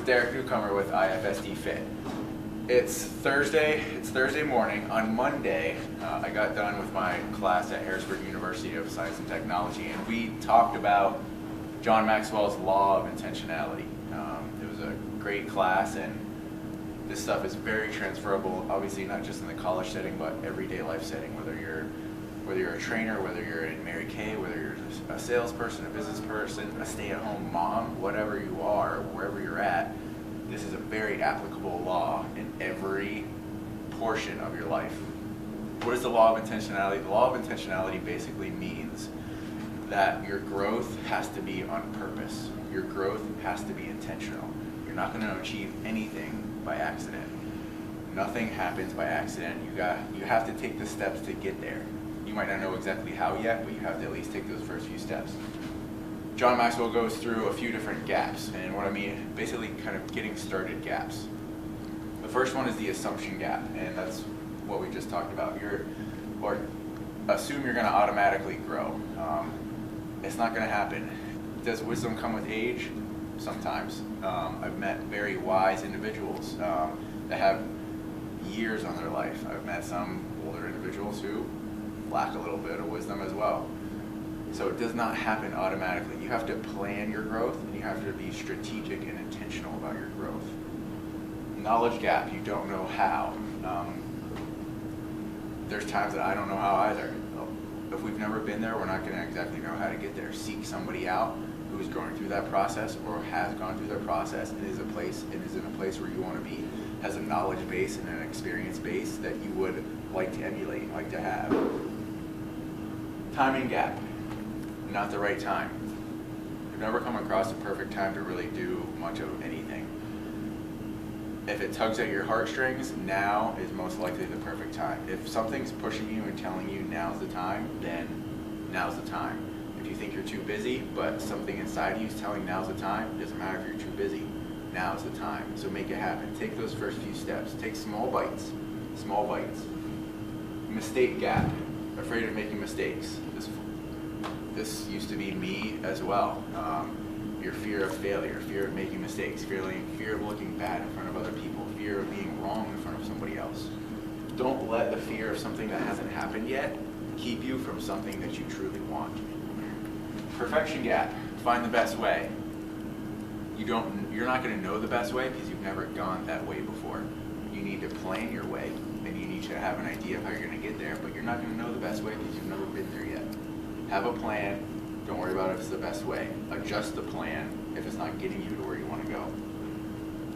Derek Newcomer with IFSD Fit. It's Thursday morning. On Monday, I got done with my class at Harrisburg University of Science and Technology, and we talked about John Maxwell's Law of Intentionality. It was a great class, and this stuff is very transferable, obviously not just in the college setting, but everyday life setting, whether you're a trainer, whether you're in Mary Kay, whether you're a salesperson, a business person, a stay-at-home mom, whatever you are, wherever you're at, this is a very applicable law in every portion of your life. What is the law of intentionality? The law of intentionality basically means that your growth has to be on purpose. Your growth has to be intentional. You're not going to achieve anything by accident. Nothing happens by accident. You have to take the steps to get there. You might not know exactly how yet, but you have to at least take those first few steps. John Maxwell goes through a few different gaps, and what I mean, basically kind of getting started gaps. The first one is the assumption gap, and that's what we just talked about. Assume you're going to automatically grow. It's not going to happen. Does wisdom come with age? Sometimes. I've met very wise individuals that have years on their life. I've met some older individuals who lack a little bit of wisdom as well. So it does not happen automatically. You have to plan your growth, and you have to be strategic and intentional about your growth. Knowledge gap, you don't know how. There's times that I don't know how either. If we've never been there, we're not going to exactly know how to get there. Seek somebody out who's going through that process or has gone through their process and is in a place where you want to be, has a knowledge base and an experience base that you would like to emulate, like to have. Timing gap, not the right time. You've never come across a perfect time to really do much of anything. If it tugs at your heartstrings, now is most likely the perfect time. If something's pushing you and telling you now's the time, then now's the time. If you think you're too busy, but something inside you is telling now's the time, it doesn't matter if you're too busy, now's the time. So make it happen. Take those first few steps. Take small bites. Small bites. Mistake gap. Afraid of making mistakes. This used to be me as well. Your fear of failure, fear of making mistakes, fear of looking bad in front of other people, fear of being wrong in front of somebody else. Don't let the fear of something that hasn't happened yet keep you from something that you truly want. Perfection gap. Find the best way. You're not going to know the best way because you've never gone that way before. You need to plan your way, and you need to have an idea of how you're going to get there, but you're not going to know the best way because you've never been there yet. Have a plan. Don't worry about if it's the best way. Adjust the plan if it's not getting you to where you want to go.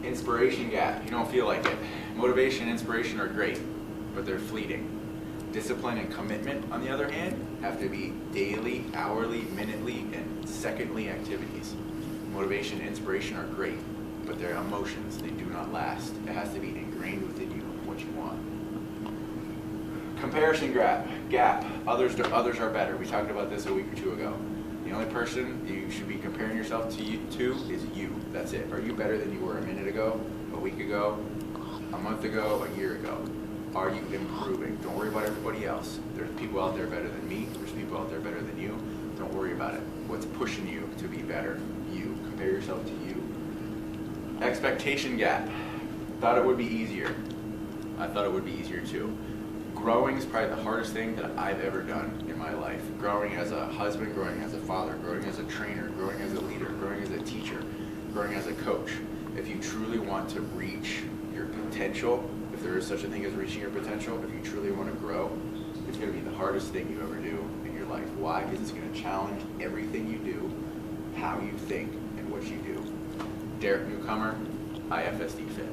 Inspiration gap. You don't feel like it. Motivation and inspiration are great, but they're fleeting. Discipline and commitment, on the other hand, have to be daily, hourly, minutely, and secondly activities. Motivation and inspiration are great, but they're emotions. They do not last. It has to be ingrained within you what you want. Comparison gap. Others are better. We talked about this a week or two ago. The only person you should be comparing yourself to is you. That's it. Are you better than you were a minute ago, a week ago, a month ago, a year ago? Are you improving? Don't worry about everybody else. There's people out there better than me. There's people out there better than you. Don't worry about it. What's pushing you to be better? You. Compare yourself to you. Expectation gap. Thought it would be easier. I thought it would be easier too. Growing is probably the hardest thing that I've ever done in my life. Growing as a husband, growing as a father, growing as a trainer, growing as a leader, growing as a teacher, growing as a coach. If you truly want to reach your potential, if there is such a thing as reaching your potential, if you truly want to grow, it's going to be the hardest thing you ever do in your life. Why? Because it's going to challenge everything you do, how you think, and what you do. Derek Newcomer, IFSD Fit.